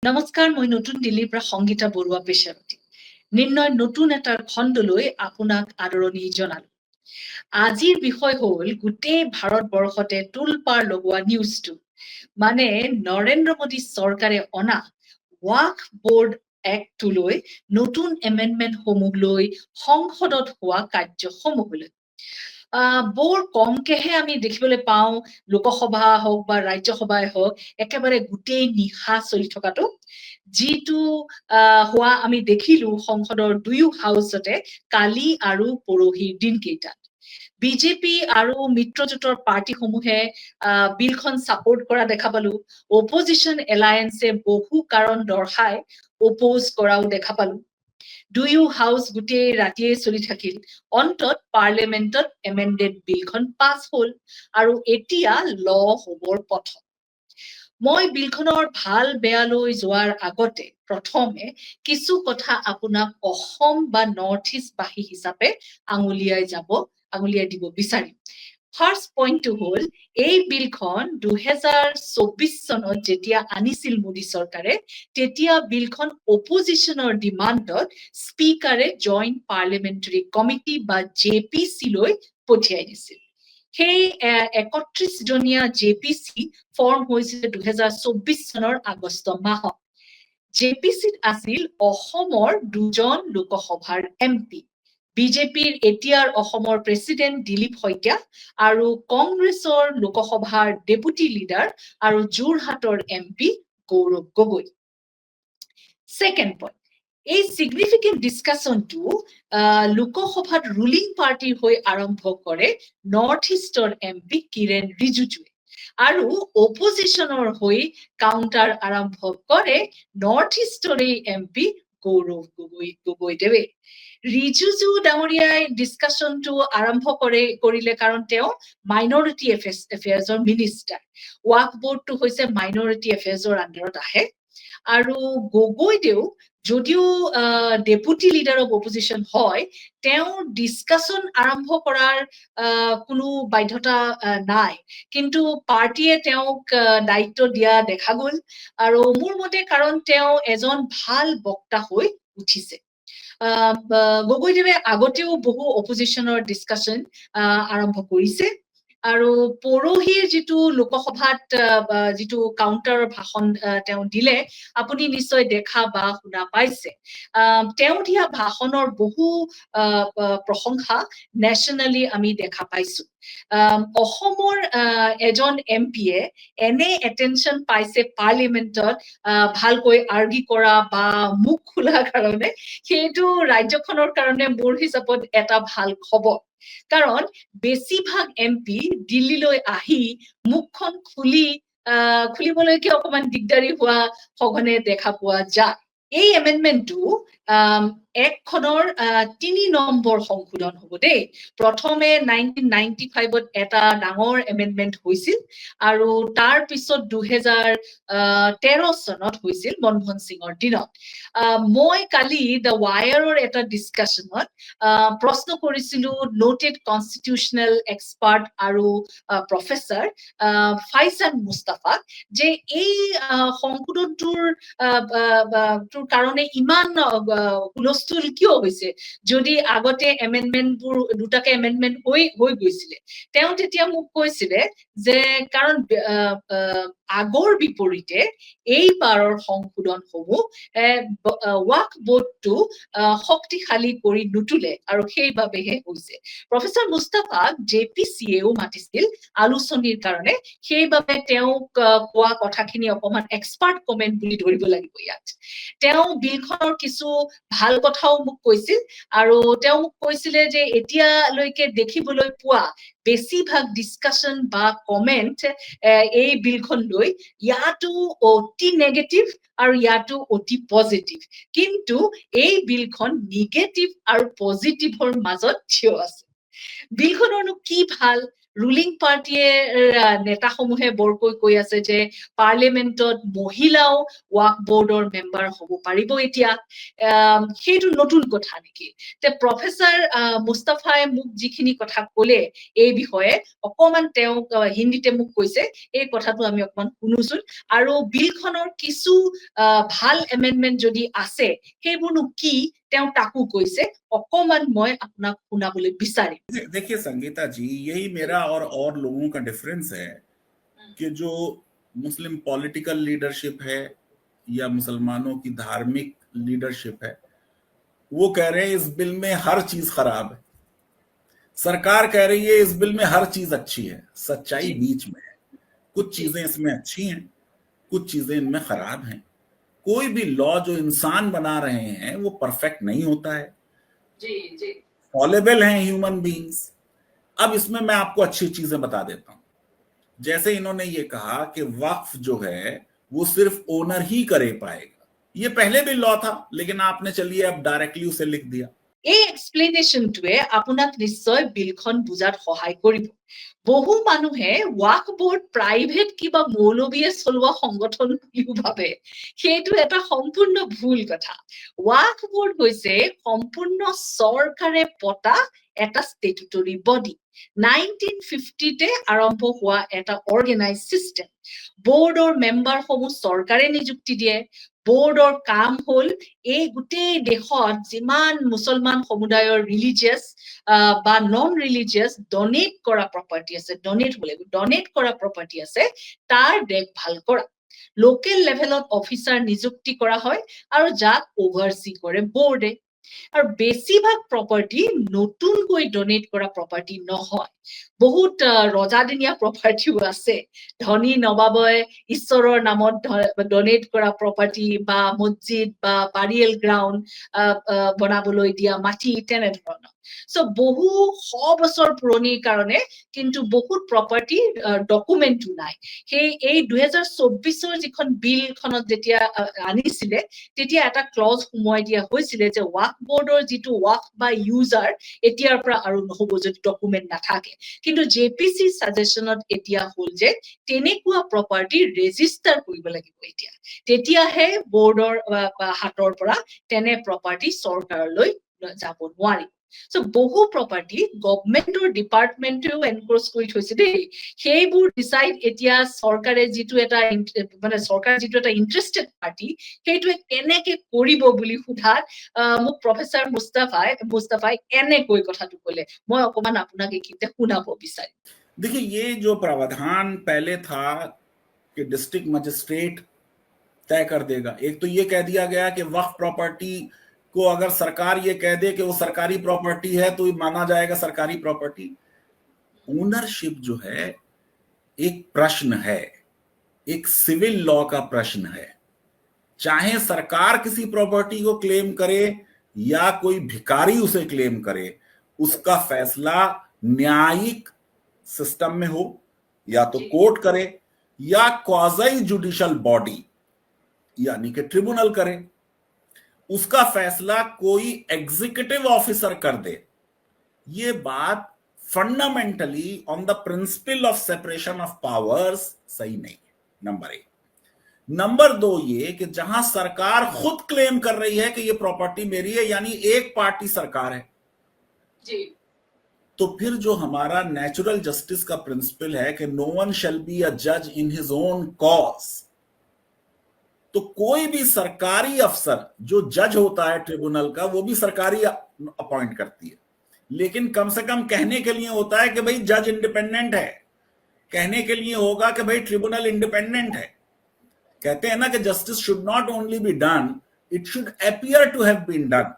নমস্কাৰ, মই নতুন দিল্লীৰ পৰা সংগীতা বৰুৱা পেশাৱতী। নিৰ্ণয় নতুন এটাৰ খণ্ডলৈ আপোনাক আদৰণি জনালো। আজিৰ বিষয় হ'ল গোটেই ভাৰতবৰ্ষতে তুলপাৰ লগোৱা নিউজটো, মানে নৰেন্দ্ৰ মোদী চৰকাৰে অনা ৱাকফ বোৰ্ড এক্টলৈ নতুন এমেণ্ডমেণ্টসমূহ লৈ সংসদত হোৱা কাৰ্যসমূহলৈ। বৰ কমকেহে আমি দেখিবলৈ পাওঁ লোকসভা হওক বা ৰাজ্যসভাই হওক একেবাৰে গোটেই নিশা চলি থকাটো, যিটো হোৱা আমি দেখিলো সংসদৰ দুয়ো হাউচতে কালি আৰু পৰহিৰ দিনকেইটাত। বিজেপি আৰু মিত্ৰজোঁটৰ পাৰ্টিসমূহে বিলখন ছাপোৰ্ট কৰা দেখা পালো। অপজিশ্যন এলায়েন্সে বহু কাৰণ দৰ্শাই অপোজ কৰাও দেখা পালো। দুয়ো হাউচ গোটেই ৰাতিয়ে চলি থাকিল। অন্তত পাৰ্লিয়ামেণ্টত এমেণ্ডেড বিলখন পাছ হ'ল আৰু এতিয়া ল হ'বৰ পথত। মই বিলখনৰ ভাল বেয়ালৈ যোৱাৰ আগতে প্ৰথমে কিছু কথা আপোনাক অসম বা নৰ্থ ইষ্টবাসী হিচাপে আঙুলিয়াই দিব বিচাৰিম। ফাৰ্ষ্ট পইণ্টটো হ'ল, এই বিলখন 2024 চনত যেতিয়া আনিছিল মোদী চৰকাৰে, তেতিয়া বিলখন অপজিশ্যনৰ ডিমাণ্ডত স্পীকাৰে জইণ্ট পাৰ্লিয়ামেণ্টাৰী কমিটি বা JPC লৈ পঠিয়াই দিছিল। সেই 31 জনীয়া JPC ফৰ্ম হৈছিল 2024 চনৰ আগষ্ট মাহত। JPCত আছিল অসমৰ 2জন লোকসভাৰ MP, বিজেপিৰ এতিয়াৰ অসমৰ প্ৰেচিডেণ্ট দিলীপ শইকীয়া আৰু কংগ্ৰেছৰ লোকসভাৰ ডেপুটি লিডাৰ আৰু যোৰহাটৰ MP Gaurav Gogoi. Second point, এই চিগনিফিকেণ্ট ডিছকাশ্যনটো লোকসভাত ৰুলিং পাৰ্টিৰ হৈ আৰম্ভ কৰে নৰ্থ ইষ্টৰ MP কিৰেণ ৰিজিজুৱে, আৰু অপজিশ্যনৰ হৈ কাউণ্টাৰ আৰম্ভ কৰে নৰ্থ ইষ্টৰে MP গৌৰৱ গগৈদেৱে। ৰিজিজু ডাঙৰীয়াই ডিছকাশ্যনটো আৰম্ভ কৰিলে কাৰণ তেওঁ মাইনৰিটি এফেয়াৰ্ছৰ মিনিষ্টাৰ। ৱাকফ বোৰ্ডটো হৈছে মাইনৰিটি এফেয়াৰ্ছৰ আণ্ডাৰত আহে। আৰু গগৈদেউ যদিও ডেপুটি লিডাৰ অফ অপজিশ্যন হয়, তেওঁ ডিছকাশ্যন আৰম্ভ কৰাৰ কোনো বাধ্যতা নাই, কিন্তু পাৰ্টিয়ে তেওঁক দায়িত্ব দিয়া দেখা গ'ল, আৰু মোৰ মতে কাৰণ তেওঁ এজন ভাল বক্তা হৈ উঠিছে। গগৈদেৱে আগতেও বহু অপজিশ্যনৰ ডিছকাশ্যন আৰম্ভ কৰিছে, আৰু পৰহিৰ যিটো লোকসভাত যিটো কাউণ্টাৰৰ ভাষণ তেওঁ দিলে, আপুনি নিশ্চয় দেখা বা শুনা পাইছে। তেওঁ দিয়া ভাষণৰ বহু প্ৰশংসা নেশ্যনেলি আমি দেখা পাইছো। অসমৰ এজন MPয়ে এনে এটেনশ্যন পাইছে পাৰ্লিয়ামেণ্টত ভালকৈ আৰ্গি কৰা বা মুখ খোলাৰ কাৰণে, সেইটো ৰাজ্যখনৰ কাৰণে মোৰ হিচাপত এটা ভাল খবৰ। কাৰণ বেছিভাগ MP দিল্লীলৈ আহি মুখখন খুলিবলৈকে অকমান দিগদাৰি হোৱা সঘনে দেখা পোৱা যায়। এই এমেণ্ডমেণ্টটো একখনৰ 3 নম্বৰ সংশোধন হ'ব দেই। প্ৰথমে 1995ত এটা ডাঙৰ এমেণ্ডমেণ্ট হৈছিল, আৰু তাৰ পিছত 2013 চনত হৈছিল মনমোহন সিঙৰ দিনত। মই কালি দ্য ৱায়াৰৰ এটা ডিছকাশ্যনত প্ৰশ্ন কৰিছিলো নোটেড কনষ্টিটিউচনেল এক্সপাৰ্ট আৰু প্ৰফেচাৰ ফাইজান মুস্তাফাক, যে এই সংশোধনটোৰ কাৰণে ইমান হুলস্থুল কিয় হৈছে, যদি আগতে এমেণ্ডমেণ্টবোৰ দুটাকে এমেণ্ডমেণ্ট হৈ গৈছিলে। তেওঁ তেতিয়া মোক কৈছিলে যে কাৰণ আগৰ বিপৰীতে এইবাৰৰ সংশোধনসমূহ ৱাকফ বোৰ্ডটো শক্তিশালী কৰি নুতুলে, আৰু সেইবাবেহে হৈছে। প্ৰফেচাৰ মুস্তাফাক JPCয়েও মাতিছিল আলোচনীৰ কাৰণে, সেইবাবে তেওঁক কোৱা কথাখিনি অকমান এক্সপাৰ্ট কমেণ্ট বুলি ধৰিব লাগিব ইয়াত। তেওঁ বিলখনৰ কিছু ভাল কথাও মোক কৈছিল, আৰু তেওঁ মোক কৈছিলে যে এতিয়ালৈকে দেখিবলৈ পোৱা বেছিভাগ ডিছকাশ্যন বা কমেণ্ট এই বিলখন লৈ ইয়াতো অতি নেগেটিভ আৰু ইয়াতো অতি পজিটিভ, কিন্তু এই বিলখন নিগেটিভ আৰু পজিটিভৰ মাজত থিয় আছে। বিলখনৰনো কি ভাল ৰুলিং পাৰ্টিয়ে নেতাসমূহে বৰকৈ কৈ আছে যে পাৰ্লিয়ামেণ্টত মহিলাও ৱাক বোৰ্ডৰ মেম্বাৰ হ'ব পাৰিব এতিয়া। সেইটো নতুন কথা নেকি? তে প্ৰফেচাৰ মুস্তাফাই মোক যিখিনি কথা ক'লে এই বিষয়ে অকমান তেওঁক হিন্দীতে মোক কৈছে, এই কথাটো আমি অকমান শুনোচোন। আৰু বিলখনৰ কিছু ভাল এমেণ্ডমেণ্ট যদি আছে সেইবোৰনো কি তেওঁ তাকো কৈছে, অকমান মই আপোনাক শুনাবলৈ বিচাৰিম। देखिए संगीता जी, यही मेरा और लोगों का डिफरेंस है कि जो मुस्लिम पॉलिटिकल लीडरशिप है या मुसलमानों की धार्मिक लीडरशिप है, वो कह रहे हैं इस बिल में हर चीज खराब है, सरकार कह रही है इस बिल में हर चीज अच्छी है। सच्चाई बीच में है, कुछ चीजें इसमें अच्छी हैं, कुछ चीजें इनमें खराब हैं। कोई भी लॉ जो इंसान बना रहे हैं वो परफेक्ट नहीं होता है, फॉलेबल हैं ह्यूमन बीइंग्स। अब इसमें मैं आपको अच्छी चीजें बता देता हूं। जैसे इन्होंने ये कहा कि वक्फ जो है वो सिर्फ ओनर ही करे पाएगा, ये पहले भी लॉ था, लेकिन आपने चलिए अब डायरेक्टली उसे लिख दिया। এই এক্সপ্লেনেশ্যনটোৱে আপোনাক নিশ্চয় বিলখন বুজাত সহায় কৰিব। বহু মানুহে ৱাক বোৰ্ড প্ৰাইভেট কিবা মৌলবীয়ে চলোৱা সংগঠন বুলিও ভাবে, সেইটো এটা সম্পূৰ্ণ ভুল কথা। ৱাক বোৰ্ড হৈছে সম্পূৰ্ণ চৰকাৰে পতা এটা ষ্টেটুটৰী বডি। 1950তে আৰম্ভ হোৱা এটা অৰ্গেনাইজ চিষ্টেম। বোৰ্ডৰ মেম্বাৰসমূহ চৰকাৰে নিযুক্তি দিয়ে। বোৰ্ডৰ কাম হ'ল এই গোটেই দেশত যিমান মুছলমান সমুদায়ৰ ৰিলিজিয়াছ বা নন ৰিলিজিয়াছ ডনেট কৰা প্ৰপাৰ্টি আছে, ডনেট কৰা প্ৰপাৰ্টি আছে, তাৰ দেখভাল কৰা। লোকেল লেভেলত অফিচাৰ নিযুক্তি কৰা হয় আৰু যাক অভাৰচি কৰে বোৰ্ডে। আৰু বেছিভাগ প্ৰপাৰ্টি নতুনকৈ ডনেট কৰা প্ৰপাৰ্টি নহয়, বহুত ৰজাদিনীয়া প্ৰপাৰ্টিও আছে। ধনী নবাবই ঈশ্বৰৰ নামত ডনেট কৰা প্ৰপাৰ্টি বা মছজিদ বা বাৰিয়েল গ্ৰাউণ্ড বনাবলৈ দিয়া মাটি, তেনেধৰণৰ। চ' বহু শ বছৰ পুৰণিৰ কাৰণে কিন্তু বহুত প্ৰপাৰ্টি ডকুমেণ্টটো নাই। সেই এই 2024ৰ যিখন বিলখনত যেতিয়া আনিছিলে তেতিয়া এটা ক্লজ সোমোৱাই দিয়া হৈছিলে যে ৱাক বোৰ্ডৰ যিটো ৱাক বা ইউজাৰ এতিয়াৰ পৰা আৰু নহ'ব যদি ডকুমেণ্ট নাথাকে। কিন্তু জেপিচি ছাজেশ্যনত এতিয়া হ'ল যে তেনেকুৱা প্ৰপাৰ্টি ৰেজিষ্টাৰ কৰিব লাগিব এতিয়া, তেতিয়াহে বোৰ্ডৰ হাতৰ পৰা তেনে প্ৰপাৰ্টি চৰকাৰলৈ যাব নোৱাৰিব। চ' বহু প্ৰপাৰ্টি গভমেণ্টৰ ডিপাৰ্টমেণ্টেও এনক্ৰ'চ কৰি থৈছে দেই। সেইবোৰ ডিচাইড এতিয়া চৰকাৰে যিটো এটা ইণ্টাৰেষ্টেড পাৰ্টি সেইটোৱে কেনেকে কৰিব বুলি সোধাত মোক প্ৰফেচাৰ মুস্তাফাই এনেকৈ কথাটো ক'লে। মই অকমান আপোনাক এইখিনিতে শুনাব বিচাৰিম। देखिए, ये जो प्रावधान पहले था कि डिस्ट्रिक्ट मजिस्ट्रेट तय कर देगा, एक तो ये कह दिया गया कि वक्फ प्रॉपर्टी को अगर सरकार ये कह दे कि वो सरकारी प्रॉपर्टी है तो माना जाएगा सरकारी प्रॉपर्टी। ओनरशिप जो है एक प्रश्न है, एक सिविल लॉ का प्रश्न है। चाहे सरकार किसी प्रॉपर्टी को क्लेम करे या कोई भिखारी उसे क्लेम करे, उसका फैसला न्यायिक सिस्टम में हो, या तो कोर्ट करे या क्वाज़ी जुडिशियल बॉडी यानी कि ट्रिब्यूनल करे। उसका फैसला कोई एग्जीक्यूटिव ऑफिसर कर दे। ये बात fundamentally on the principle of separation of powers सही नहीं है, नंबर 1। नंबर 2 ये कि जहां सरकार खुद क्लेम कर रही है कि ये प्रॉपर्टी मेरी है, यानी एक पार्टी सरकार है जी, तो फिर जो हमारा नेचुरल जस्टिस का प्रिंसिपल है कि no one shall be a जज इन हिज ओन कॉज, तो कोई भी सरकारी अफसर जो जज होता है ट्रिब्यूनल का, वो भी सरकारी अपॉइंट करती है। लेकिन कम से कम कहने के लिए होता है कि भाई जज इंडिपेंडेंट है, कहने के लिए होगा कि भाई ट्रिब्यूनल इंडिपेंडेंट है। कहते हैं ना कि justice should not only be done, it should appear to have been done.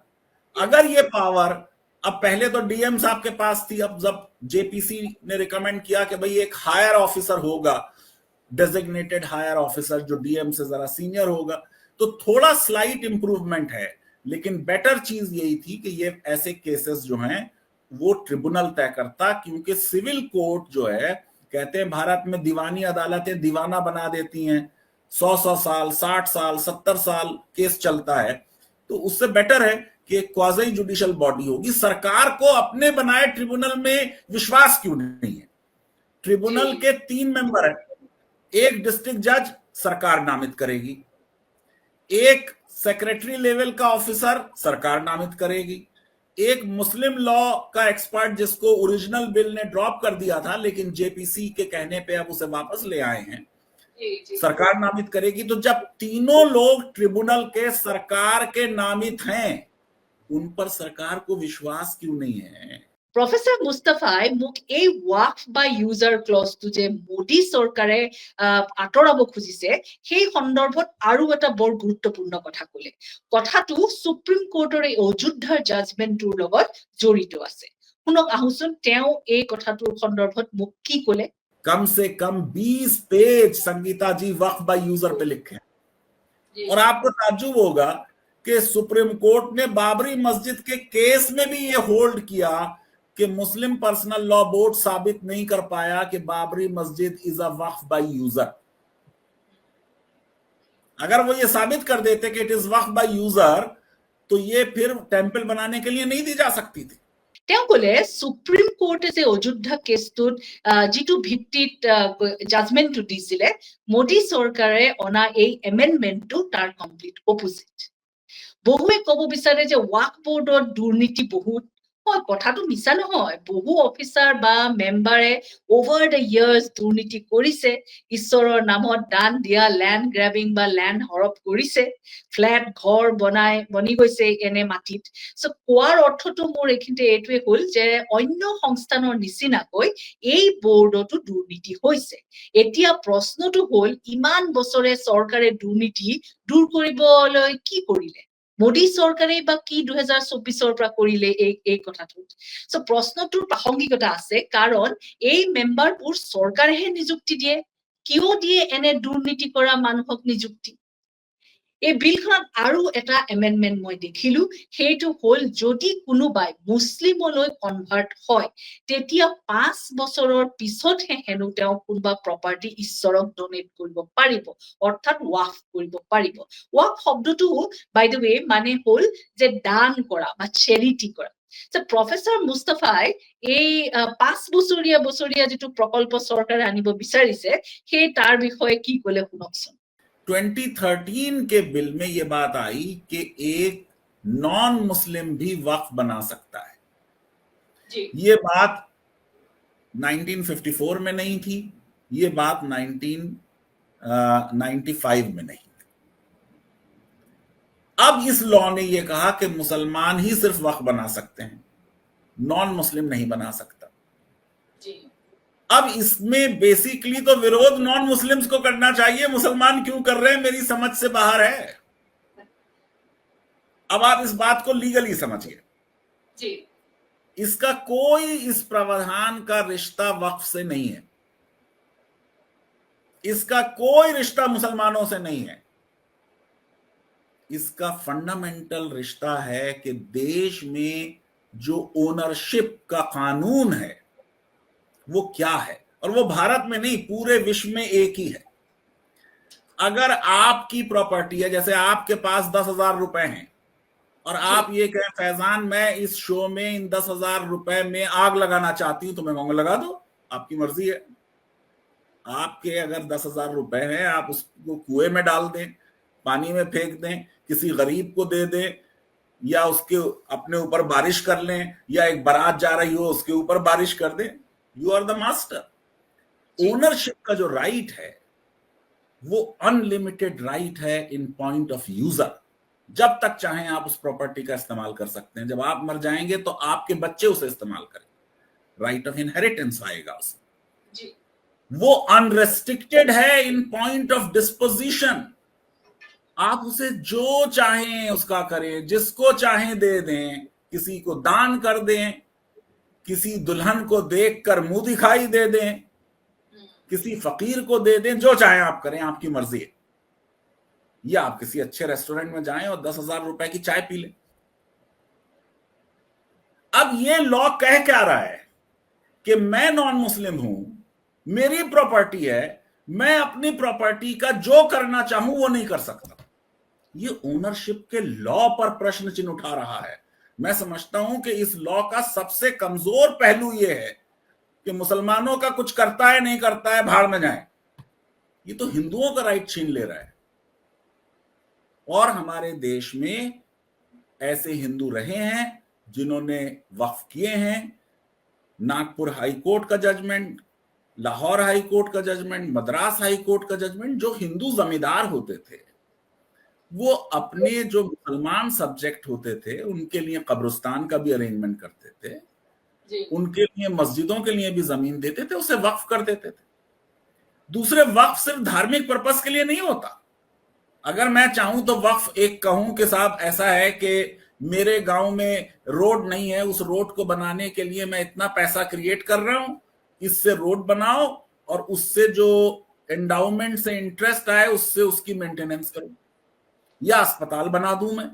अगर ये पावर, अब पहले तो डीएम साहब के पास थी, अब जब जेपीसी ने रिकमेंड किया कि भाई एक हायर ऑफिसर होगा, डेजिग्नेटेड हायर ऑफिसर जो डीएम से जरा सीनियर होगा, तो थोड़ा स्लाइट इंप्रूवमेंट है। लेकिन बेटर चीज यही थी कि ये ऐसे केसेस जो हैं वो ट्रिब्यूनल तय करता, क्योंकि सिविल कोर्ट जो है, कहते हैं भारत में दीवानी अदालतें दीवाना बना देती हैं, 100 साल, 60 साल, 70 साल केस चलता है। तो उससे बेटर है कि क्वाज़ी जुडिशियल बॉडी होगी। सरकार को अपने बनाए ट्रिब्यूनल में विश्वास क्यों नहीं है? ट्रिब्यूनल के 3 मेंबर हैं, एक डिस्ट्रिक्ट जज सरकार नामित करेगी, एक सेक्रेटरी लेवल का ऑफिसर सरकार नामित करेगी, एक मुस्लिम लॉ का एक्सपर्ट जिसको ओरिजिनल बिल ने ड्रॉप कर दिया था लेकिन जेपीसी के कहने पे अब उसे वापस ले आए हैं, सरकार नामित करेगी। तो जब तीनों लोग ट्रिब्यूनल के सरकार के नामित हैं, उन पर सरकार को विश्वास क्यों नहीं है? প্ৰফেচাৰ মুস্তাফাই মোক এই ৱাকফ বা ইউজাৰ ক্লজটো যে মোদী চৰকাৰে আঁতৰাব খুজিছে সেই সন্দৰ্ভত আৰু এটা বৰ গুৰুত্বপূৰ্ণ কথা ক'লে। কথাটো সুপ্ৰিম কোৰ্টৰ এই অযোধ্যাৰ জাজমেণ্টটোৰ লগত জড়িত আছে। শুনক আহোচোন তেওঁ এই কথাটোৰ সন্দৰ্ভত মোক কি ক'লে। कम से कम 20 page Sangeeta ji waqf by user पे लिखे हैं। और आपको ताज्जुब होगा कि सुप्रीम कोर्ट ने बाबरी मस्जिद के केस में भी ये होल्ड किया कि मुस्लिम पर्सनल लॉ बोर्ड साबित नहीं कर पाया कि बाबरी मस्जिद is a Waqf by user. अगर वो ये साबित कर देते कि it is Waqf by user तो ये फिर टेम्पल बनाने के लिए नहीं दी जा सकती थी। তেওঁ ক'লে সুপ্ৰিম কোৰ্টে যে অযোধ্যা কেছটোত যিটো ভিত্তিত জাজমেণ্টটো দিছিলে মোদী চৰকাৰে অনা এই এমেণ্ডমেণ্টটো তাৰ কমপ্লিট অপজিট। বহুৱে ক'ব বিচাৰে যে ৱাক বোৰ্ডৰ দুৰ্নীতি বহুত হয়, কথাটো মিছা নহয়। বহু অফিচাৰ বা মেম্বাৰে অভাৰ দ্য ইয়াৰ্ছ দুৰ্নীতি কৰিছে, ঈশ্বৰৰ নামত দান দিয়া, লেণ্ড গ্ৰেবিং বা লেণ্ড হৰপ কৰিছে, ফ্লেট ঘৰ বনি গৈছে এনে মাটিত। চ' কোৱাৰ অৰ্থটো মোৰ এইখিনিতে এইটোৱে হ'ল যে অন্য সংস্থানৰ নিচিনাকৈ এই বোৰ্ডতো দুৰ্নীতি হৈছে। এতিয়া প্ৰশ্নটো হ'ল ইমান বছৰে চৰকাৰে দুৰ্নীতি দূৰ কৰিবলৈ কি কৰিলে? মোদী চৰকাৰে বা কি 2024 পৰা কৰিলে এই কথাটোত? চ' প্ৰশ্নটোৰ প্ৰাসংগিকতা আছে কাৰণ এই মেম্বাৰবোৰ চৰকাৰেহে নিযুক্তি দিয়ে। কিয় দিয়ে এনে দুৰ্নীতি কৰা মানুহক নিযুক্তি? এই বিলখনত আৰু এটা এমেণ্ডমেণ্ট মই দেখিলো, সেইটো হ'ল যদি কোনোবাই মুছলিমলৈ কনভাৰ্ট হয় তেতিয়া 5 বছৰৰ পিছতহে হেনো তেওঁ কোনোবা প্ৰপাৰ্টি ঈশ্বৰক ডনেট কৰিব পাৰিব, অৰ্থাৎ ৱাকফ কৰিব পাৰিব। ৱাকফ শব্দটো বাই দ্য ৱে মানে হ'ল যে দান কৰা বা চেৰিটি কৰা। প্ৰফেচাৰ মুস্তাফাই এই 5 বছৰীয়া যিটো প্ৰকল্প চৰকাৰে আনিব বিচাৰিছে সেই তাৰ বিষয়ে কি ক'লে শুনকচোন। 2013 के बिल में यह बात आई कि एक नॉन मुस्लिम भी वक्फ बना सकता है जी। ये बात 1954 में नहीं थी, ये बात 1995 में नहीं थी। अब इस लॉ ने यह कहा कि मुसलमान ही सिर्फ वक्फ बना सकते हैं, नॉन मुस्लिम नहीं बना सकता जी। अब इसमें बेसिकली तो विरोध नॉन मुस्लिम्स को करना चाहिए, मुसलमान क्यों कर रहे हैं मेरी समझ से बाहर है। अब आप इस बात को लीगली समझिए जी। इसका कोई इस प्रावधान का रिश्ता वक्फ से नहीं है, इसका कोई रिश्ता मुसलमानों से नहीं है। इसका फंडामेंटल रिश्ता है कि देश में जो ओनरशिप का कानून है वो क्या है, और वो भारत में नहीं पूरे विश्व में एक ही है। अगर आपकी प्रॉपर्टी है, जैसे आपके पास 10,000 रुपए हैं और आप ये कहें फैजान मैं इस शो में इन 10,000 रुपए में आग लगाना चाहती हूं तो मैं कहूंगा लगा दो, आपकी मर्जी है। आपके अगर 10,000 रुपए हैं आप उसको कुएं में डाल दें, पानी में फेंक दें, किसी गरीब को दे दें, या उसके अपने ऊपर बारिश कर लें, या एक बारात जा रही हो उसके ऊपर बारिश कर दें, you are the master. Ownership का जो राइट है वो अनलिमिटेड राइट है इन पॉइंट ऑफ यूजर। जब तक चाहें आप उस प्रॉपर्टी का इस्तेमाल कर सकते हैं, जब आप मर जाएंगे तो आपके बच्चे उसे इस्तेमाल करेंगे, राइट ऑफ इनहेरिटेंस आएगा उसे जी। वो अनरेस्ट्रिक्टेड है इन पॉइंट ऑफ डिस्पोजिशन। आप उसे जो चाहें उसका करें, जिसको चाहें दे दें, किसी को दान कर दें, किसी दुल्हन को देखकर मुंह दिखाई दे दें, किसी फकीर को दे दें, जो चाहें आप करें, आपकी मर्जी है। या आप किसी अच्छे रेस्टोरेंट में जाएं और 10,000 रुपए की चाय पी लें। अब ये लॉ कह क्या रहा है कि मैं नॉन मुस्लिम हूं, मेरी प्रॉपर्टी है, मैं अपनी प्रॉपर्टी का जो करना चाहूं वो नहीं कर सकता। ये ओनरशिप के लॉ पर प्रश्न चिन्ह उठा रहा है। मैं समझता हूं कि इस लॉ का सबसे कमजोर पहलू यह है कि मुसलमानों का कुछ करता है नहीं करता है भाड़ में जाए। ये तो हिंदुओं का राइट छीन ले रहा है। और हमारे देश में ऐसे हिंदू रहे हैं जिन्होंने वक्फ किए हैं। नागपुर हाई कोर्ट का जजमेंट, लाहौर हाई कोर्ट का जजमेंट, मद्रास हाई कोर्ट का जजमेंट, जो हिंदू जमींदार होते थे वो अपने जो मुसलमान सब्जेक्ट होते थे उनके लिए कब्रिस्तान का भी अरेंजमेंट करते थे, उनके लिए मस्जिदों के लिए भी जमीन देते थे, उसे वक्फ कर देते थे। दूसरे, वक्फ सिर्फ धार्मिक पर्पस के लिए नहीं होता। अगर मैं चाहूं तो वक्फ एक कहूं कि साहब ऐसा है कि मेरे गांव में रोड नहीं है, उस रोड को बनाने के लिए मैं इतना पैसा क्रिएट कर रहा हूं, इससे रोड बनाओ और उससे जो एंडाउमेंट से इंटरेस्ट आए उससे उसकी मेंटेनेंस करो, या अस्पताल बना दूं मैं,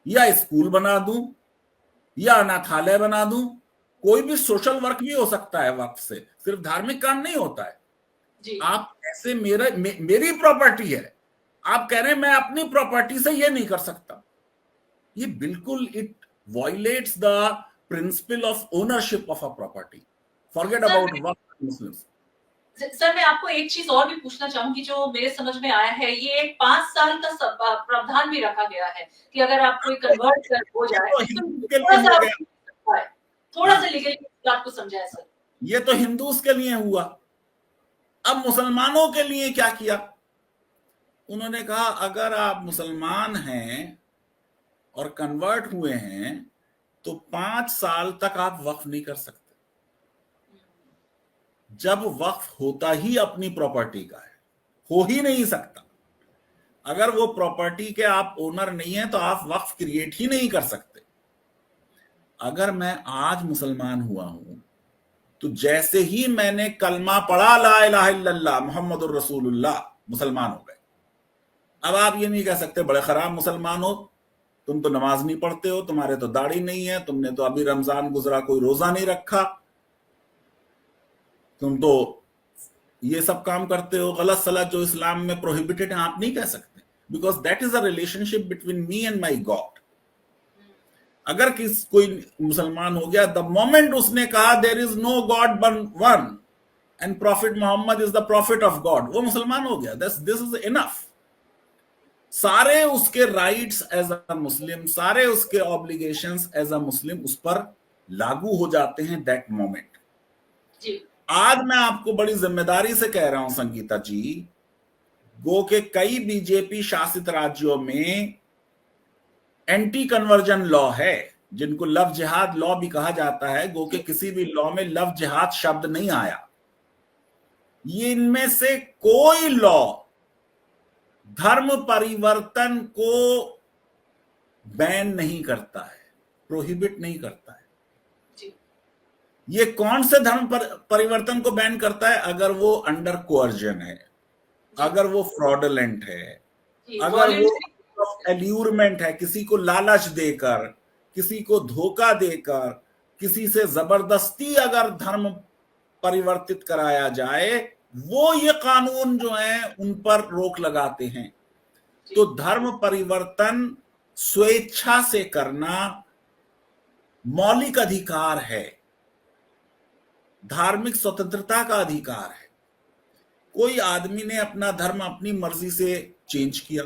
या स्कूल बना दूं, या अनाथालय बना दूं। कोई भी सोशल वर्क भी हो सकता है वक्फ से, सिर्फ धार्मिक काम नहीं होता है। आप ऐसे मेरी प्रॉपर्टी है, आप कह रहे हैं मैं अपनी प्रॉपर्टी से ये नहीं कर सकता। ये बिल्कुल it violets the principle of ownership of a property. Forget about Waqf Muslims. Sir, मैं आपको एक चीज और भी पूछना चाहूंगी जो मेरे समझ में आया है। ये 5 साल का प्रावधान भी रखा गया है कि अगर आप कोई कन्वर्ट हो जाए तो थोड़ा सा लीगल आपको समझाया सर। ये तो हिंदूज के लिए हुआ। अब मुसलमानों के लिए क्या किया? उन्होंने कहा अगर आप मुसलमान हैं और कन्वर्ट हुए हैं तो 5 साल तक आप वक्फ नहीं कर सकते। जब वक्फ होता ही अपनी प्रॉपर्टी का है, हो ही नहीं सकता। अगर वो प्रॉपर्टी के आप ओनर नहीं है तो आप वक्फ क्रिएट ही नहीं कर सकते। अगर मैं आज मुसलमान हुआ हूं तो जैसे ही मैंने कलमा पढ़ा ला इलाहा इल्लल्लाह मुहम्मदुर रसूलुल्लाह, मुसलमान हो गए। अब आप ये नहीं कह सकते बड़े खराब मुसलमान हो, तुम तो नमाज नहीं पढ़ते हो, तुम्हारे तो दाढ़ी नहीं है, तुमने तो अभी रमजान गुजरा कोई रोजा नहीं रखा, तुम तो ये सब काम करते हो, गलत सलत जो इस्लाम में प्रोहिबिटेड है। आप नहीं कह सकते, because that is a relationship between me and my God. अगर कोई मुसलमान हो गया, द मोमेंट उसने कहा there is no God one and prophet Mohammed is the prophet of God, वो मुसलमान हो गया। This is enough. सारे उसके राइट्स एज अ मुस्लिम, सारे उसके ऑब्लिगेशंस एज अ मुस्लिम उस पर लागू हो जाते हैं दैट मोमेंट। आज मैं आपको बड़ी जिम्मेदारी से कह रहा हूं संगीता जी, गो के कई बीजेपी शासित राज्यों में एंटी कन्वर्जन लॉ है, जिनको लव जिहाद लॉ भी कहा जाता है। गो के किसी भी लॉ में लव जिहाद शब्द नहीं आया। ये इनमें से कोई लॉ धर्म परिवर्तन को बैन नहीं करता है, प्रोहिबिट नहीं करता है। ये कौन से धर्म परिवर्तन को बैन करता है? अगर वो अंडर कोअर्जन है, अगर वो फ्रॉडलेंट है, अगर वो एल्यूरमेंट है, किसी को लालच देकर, किसी को धोखा देकर, किसी से जबरदस्ती अगर धर्म परिवर्तित कराया जाए, वो ये कानून जो है उन पर रोक लगाते हैं। तो धर्म परिवर्तन स्वेच्छा से करना मौलिक अधिकार है, धार्मिक स्वतंत्रता का अधिकार है। कोई आदमी ने अपना धर्म अपनी मर्जी से चेंज किया,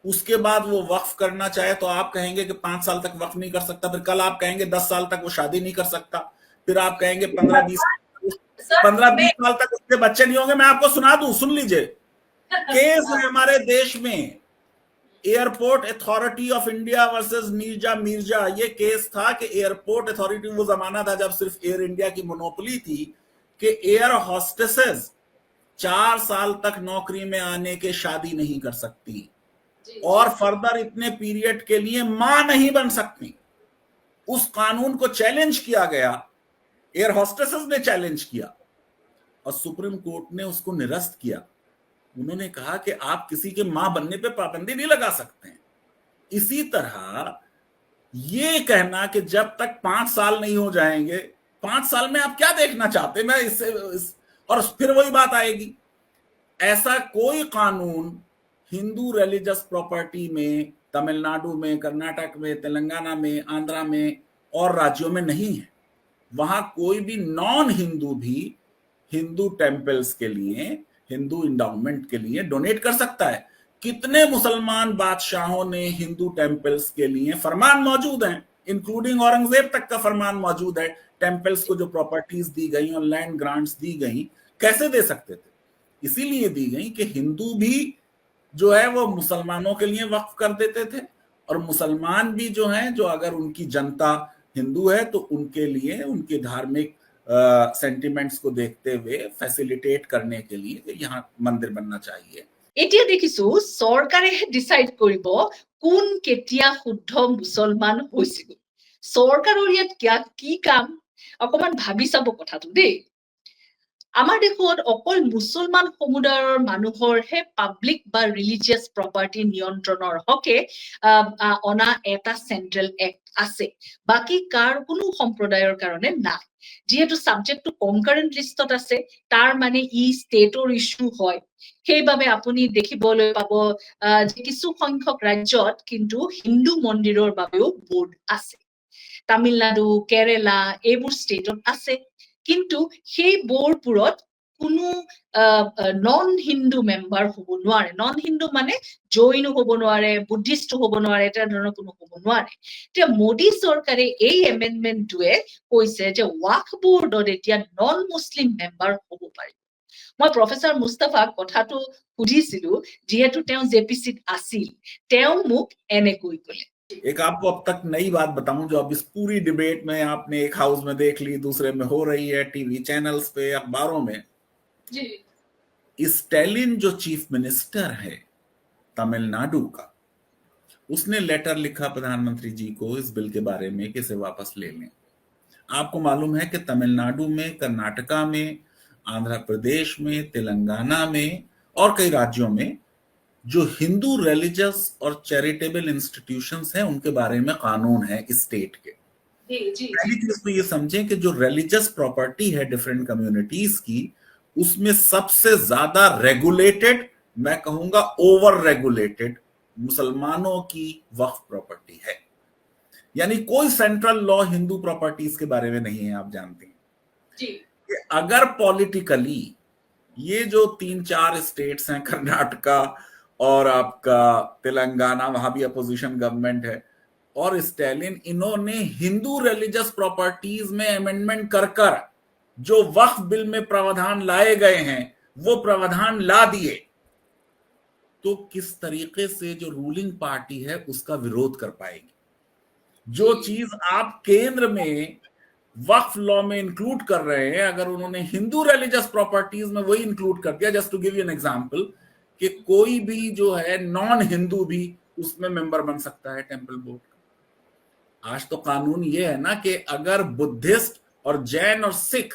उसके बाद वो वक्फ करना चाहे तो आप कहेंगे कि 5 साल तक वक्फ नहीं कर सकता, फिर कल आप कहेंगे 10 साल तक वो शादी नहीं कर सकता, फिर आप कहेंगे 15-20 साल तक उसके बच्चे नहीं होंगे। मैं आपको सुना दूं, सुन लीजिए। केस है हमारे देश में, Airport Authority of India versus Mirza. ये केस था कि एयरपोर्ट अथॉरिटी, वो जमाना था जब सिर्फ एयर इंडिया की मोनोपोली थी, कि एयर हॉस्टेसेस 4 साल तक नौकरी में आने के शादी नहीं कर सकती और फर्दर इतने पीरियड के लिए मां नहीं बन सकती। उस कानून को चैलेंज किया गया, एयर हॉस्टेसेस ने चैलेंज किया और सुप्रीम कोर्ट ने उसको निरस्त किया। उन्होंने कहा कि आप किसी के मां बनने पे पाबंदी नहीं लगा सकते हैं। इसी तरह ये कहना कि जब तक 5 साल नहीं हो जाएंगे, 5 साल में आप क्या देखना चाहते, मैं और फिर वही बात आएगी। ऐसा कोई कानून हिंदू रिलीजियस प्रॉपर्टी में तमिलनाडु में, कर्नाटक में, तेलंगाना में, आंध्रा में और राज्यों में नहीं है। वहां कोई भी नॉन हिंदू भी हिंदू टेम्पल्स के लिए, हिंदू इंडाउमेंट के लिए डोनेट कर सकता है। कितने मुसलमान बादशाहों ने हिंदू टेम्पल्स के लिए, फरमान मौजूद हैं, इंक्लूडिंग औरंगजेब तक का फरमान मौजूद है, टेम्पल्स को जो प्रॉपर्टीज दी गई और लैंड ग्रांट्स दी गई, कैसे दे सकते थे? इसीलिए दी गई कि हिंदू भी जो है वो मुसलमानों के लिए वक्फ कर देते थे, और मुसलमान भी जो है, जो अगर उनकी जनता हिंदू है तो उनके लिए उनके धार्मिक सेंटिमेंट्स को देखते हुए फैसिलिटेट करने के लिए कि यहाँ मंदिर बनना चाहिए। এতিয়া দেখিছো চৰকাৰেহে ডিসাইড কৰিব কোন কেতিয়া শুদ্ধ মুছলমান হৈছিল। চৰকাৰৰ ইয়াত কি কাম, অকমান ভাবি চাব কথাটো দেই। আমাৰ দেশত অকল মুছলমান সমুদায়ৰ মানুহৰহে পাব্লিক বা ৰিলিজিয়াছ প্ৰপাৰ্টি নিয়ন্ত্ৰণৰ হকে অনা এটা চেন্ট্ৰেল এক্ট আছে, বাকি কাৰ কোনো সম্প্ৰদায়ৰ কাৰণে নাই। যেহেতু সাবজেক্টটো কনকারেন্ট লিষ্টত আছে, তাৰ মানে ই ষ্টেটৰ ইস্যু হয়। সেইবাবে আপুনি দেখিবলৈ পাব যে কিছু সংখ্যক ৰাজ্যত কিন্তু হিন্দু মন্দিৰৰ বাবেও বোৰ্ড আছে। তামিলনাডু, কেৰেলা এইবোৰ ষ্টেটত আছে, কিন্তু সেই বোৰ্ডবোৰত কোনো নন হিন্দু মেম্বাৰ হ'ব নোৱাৰে। নন হিন্দু মানে জৈনো হ'ব নোৱাৰে, বুদ্ধিষ্ট হ'ব নোৱাৰে, এটা ধৰণৰ কোনো হ'ব নোৱাৰে। এতিয়া মোদী চৰকাৰে এই এমেণ্ডমেণ্টটোৱে কৈছে যে ৱাকফ বোৰ্ডত এতিয়া নন মুছলিম মেম্বাৰ হ'ব পাৰে। মই প্ৰফেসৰ মুস্তাফাক কথাটো সুধিছিলো, যিহেতু তেওঁ জেপিচিত আছিল, তেওঁ মোক এনেকৈ ক'লে। एक आपको अब तक नई बात बताऊं जो अब इस पूरी डिबेट में आपने एक हाउस में देख ली, दूसरे में हो रही है, टीवी चैनल्स पे, अखबारों में जी। स्टैलिन जो चीफ मिनिस्टर है तमिलनाडु का, उसने लेटर लिखा प्रधानमंत्री जी को इस बिल के बारे में कि इसे वापस ले लें। आपको मालूम है कि तमिलनाडु में, कर्नाटका में, आंध्र प्रदेश में, तेलंगाना में और कई राज्यों में जो हिंदू रिलीजियस और चैरिटेबल इंस्टीट्यूशंस हैं उनके बारे में कानून है स्टेट के। पहली चीज तो ये समझें कि जो रिलीजियस प्रॉपर्टी है डिफरेंट कम्युनिटीज की, उसमें सबसे ज्यादा रेगुलेटेड, मैं कहूंगा ओवर रेगुलेटेड, मुसलमानों की वक्फ प्रॉपर्टी है। यानी कोई सेंट्रल लॉ हिंदू प्रॉपर्टीज के बारे में नहीं है। आप जानते हैं जी। कि अगर पॉलिटिकली ये जो 3-4 स्टेट्स हैं, कर्नाटका और आपका तेलंगाना, वहां भी अपोजिशन गवर्नमेंट है, और स्टैलिन, इन्होंने हिंदू रिलीजियस प्रॉपर्टीज में अमेंडमेंट कर कर जो वक्फ बिल में प्रावधान लाए गए हैं वो प्रावधान ला दिए, तो किस तरीके से जो रूलिंग पार्टी है उसका विरोध कर पाएगी? जो चीज आप केंद्र में वक्फ लॉ में इंक्लूड कर रहे हैं, अगर उन्होंने हिंदू रिलीजियस प्रॉपर्टीज में वही इंक्लूड कर दिया, just to give you an example, कि कोई भी जो है नॉन हिंदू भी उसमें मेंबर बन सकता है टेंपल बोर्ड का। आज तो कानून ये है ना कि अगर बुद्धिस्ट और जैन और सिख,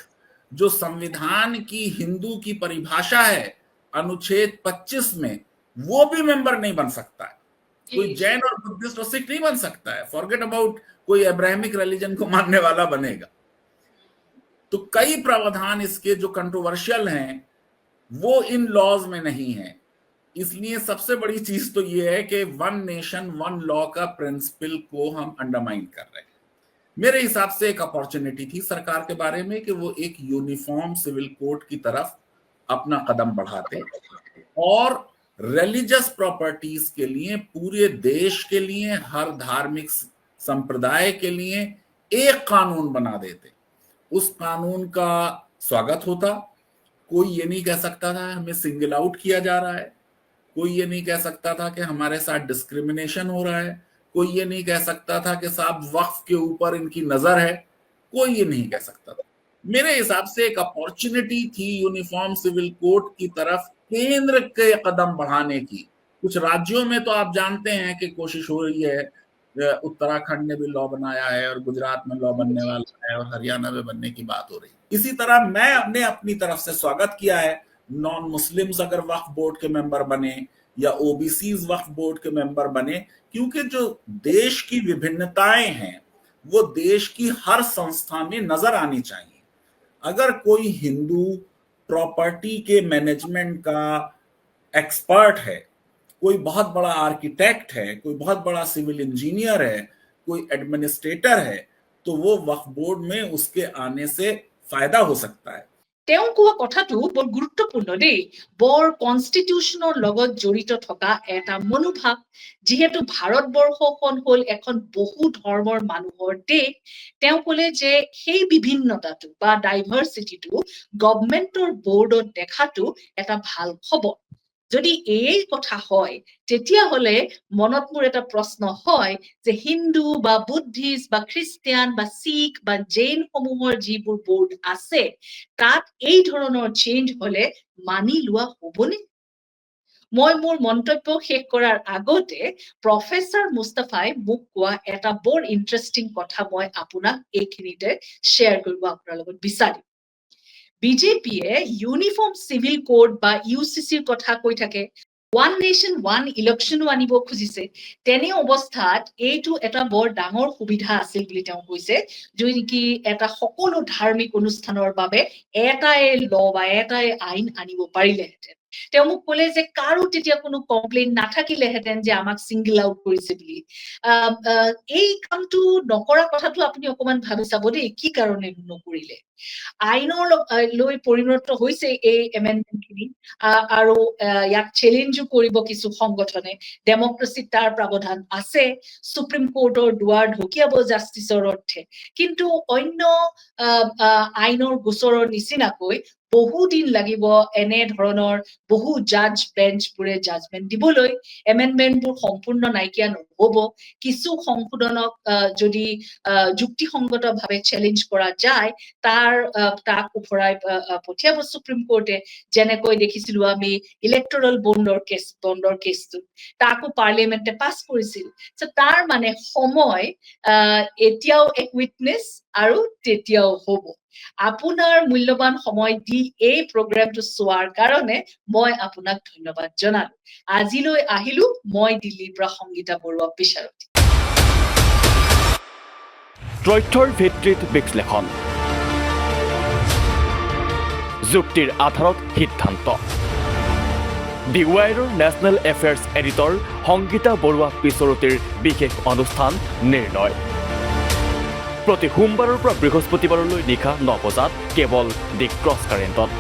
जो संविधान की हिंदू की परिभाषा है अनुच्छेद 25 में, वो भी मेंबर नहीं बन सकता है। कोई जैन और बुद्धिस्ट और सिख नहीं बन सकता है। फॉरगेट अबाउट कोई अब्राहमिक रिलीजन को मानने वाला बनेगा। तो कई प्रावधान इसके जो कंट्रोवर्शियल हैं वो इन लॉज में नहीं है। इसलिए सबसे बड़ी चीज तो ये है कि वन नेशन वन लॉ का प्रिंसिपल को हम अंडरमाइन कर रहे हैं। मेरे हिसाब से एक अपॉर्चुनिटी थी सरकार के बारे में कि वो एक यूनिफॉर्म सिविल कोड की तरफ अपना कदम बढ़ाते और रिलीजियस प्रॉपर्टीज के लिए, पूरे देश के लिए, हर धार्मिक संप्रदाय के लिए एक कानून बना देते। उस कानून का स्वागत होता। कोई ये नहीं कह सकता था हमें सिंगल आउट किया जा रहा है, कोई ये नहीं कह सकता था कि हमारे साथ डिस्क्रिमिनेशन हो रहा है, कोई ये नहीं कह सकता था कि साहब वक्फ के ऊपर इनकी नजर है, कोई ये नहीं कह सकता था। मेरे हिसाब से एक अपॉर्चुनिटी थी यूनिफॉर्म सिविल कोड की तरफ केंद्र के कदम बढ़ाने की। कुछ राज्यों में तो आप जानते हैं कि कोशिश हो रही है, उत्तराखंड ने भी लॉ बनाया है और गुजरात में लॉ बनने वाला है और हरियाणा में बनने की बात हो रही है। इसी तरह मैंने अपनी तरफ से स्वागत किया है, नॉन मुस्लिम्स अगर वक्फ बोर्ड के मेंबर बने या ओबीसीज वक्फ बोर्ड के मेंबर बने, क्योंकि जो देश की विभिन्नताएं हैं वो देश की हर संस्था में नजर आनी चाहिए। अगर कोई हिंदू प्रॉपर्टी के मैनेजमेंट का एक्सपर्ट है, कोई बहुत बड़ा आर्किटेक्ट है, कोई बहुत बड़ा सिविल इंजीनियर है, कोई एडमिनिस्ट्रेटर है, तो वो वक्फ बोर्ड में उसके आने से फायदा हो सकता है। তেওঁ কোৱা কথাটো বৰ গুৰুত্বপূৰ্ণ দেই, বৰ কনষ্টিটিউশ্যনৰ লগত জড়িত থকা এটা মনোভাৱ। যিহেতু ভাৰতবৰ্ষখন হ'ল এখন বহু ধৰ্মৰ মানুহৰ দেশ, তেওঁ ক'লে যে সেই বিভিন্নতাটো বা ডাইভাৰ্চিটিটো গভৰ্ণমেণ্টৰ বৰ্ডত দেখাটো এটা ভাল খবৰ। যদি এই কথা হয় তেতিয়াহ'লে মনত মোৰ এটা প্ৰশ্ন হয় যে হিন্দু বা বুদ্ধিষ্ট বা খ্ৰীষ্টিয়ান বা শিখ বা জৈন সমূহৰ যিবোৰ বৰ্ড আছে তাত এই ধৰণৰ চেঞ্জ হলে মানি লোৱা হ'বনে? মই মোৰ মন্তব্য শেষ কৰাৰ আগতে প্ৰফেচাৰ মুস্তাফাই মোক কোৱা এটা বৰ ইণ্টাৰেষ্টিং কথা মই আপোনাক এইখিনিতে শ্বেয়াৰ কৰিব আপোনাৰ লগত বিচাৰিম। বিজেপিয়ে ইউনিফৰ্ম চিভিল কোড বা ইউচিচিৰ কথা কৈ থাকে, ওৱান নেশ্যন ওৱান ইলেকশ্যনো আনিব খুজিছে। তেনে অৱস্থাত এইটো এটা বৰ ডাঙৰ সুবিধা আছিল বুলি তেওঁ কৈছে, যি নেকি এটা সকলো ধাৰ্মিক অনুষ্ঠানৰ বাবে এটাই ল বা এটাই আইন আনিব পাৰিলেহেঁতেন। তেওঁ মোক ক'লে যে কাৰো তেতিয়া কোনো কমপ্লেইন নাথাকিলেহেঁতেন যে আমাক ছিংগল আউট কৰিছে বুলি। এই কামটো নকৰা কথাটো আপুনি অকমান ভাবি চাব দেই, কি কাৰণে নকৰিলে। আইনৰ লৈ পৰিণত হৈছে এই এমেণ্ডমেণ্টখিনি, আৰু ইয়াক চেলেঞ্জো কৰিব কিছু সংগঠনে। ডেমক্ৰেচিত তাৰ প্ৰাৱধান আছে, সুপ্ৰিম কোৰ্টৰ দুৱাৰ ঢকিয়াব জাষ্টিছৰ অৰ্থে। কিন্তু অন্য আইনৰ গোচৰৰ নিচিনাকৈ বহুদিন লাগিব এনে ধৰণৰ বহু জাজ বেঞ্চবোৰে জাজমেণ্ট দিবলৈ। এমেণ্ডমেণ্টবোৰ সম্পূৰ্ণ নাইকিয়া নহ'ব। কিছু সংশোধনক যদি যুক্তিসংগতভাৱে চেলেঞ্জ কৰা যায় তাক উফৰাই পঠিয়াব সুপ্ৰিম কোৰ্টে, যেনেকৈ দেখিছিলো আমি ইলেক্টৰেল বণ্ডৰ কেছটো, তাকো পাৰ্লিয়ামেণ্টে পাছ কৰিছিল। তাৰ মানে সময় এতিয়াও এক উইটনেছ আৰু তেতিয়াও হ'ব। আপোনাৰ মূল্যৱান সময় দি এই প্ৰগ্ৰামটো চোৱাৰ কাৰণে মই আপোনাক ধন্যবাদ জনালো। আজিলৈ আহিলো মই দিল্লীৰ পৰা সংগীতা বৰুৱা বিচাৰতী। তথ্যৰ ভিত্তিত বিশ্লেষণ, যুক্তিৰ আধাৰত সিদ্ধান্ত। দি ৱাইৰৰ national affairs editor Sangeeta Barua পিছৰতিৰ বিশেষ অনুষ্ঠান নিৰ্ণয়, প্ৰতি সোমবাৰৰ পৰা বৃহস্পতিবাৰলৈ নিশা 9 বজাত কেৱল দি ক্ৰছ কাৰেণ্টত।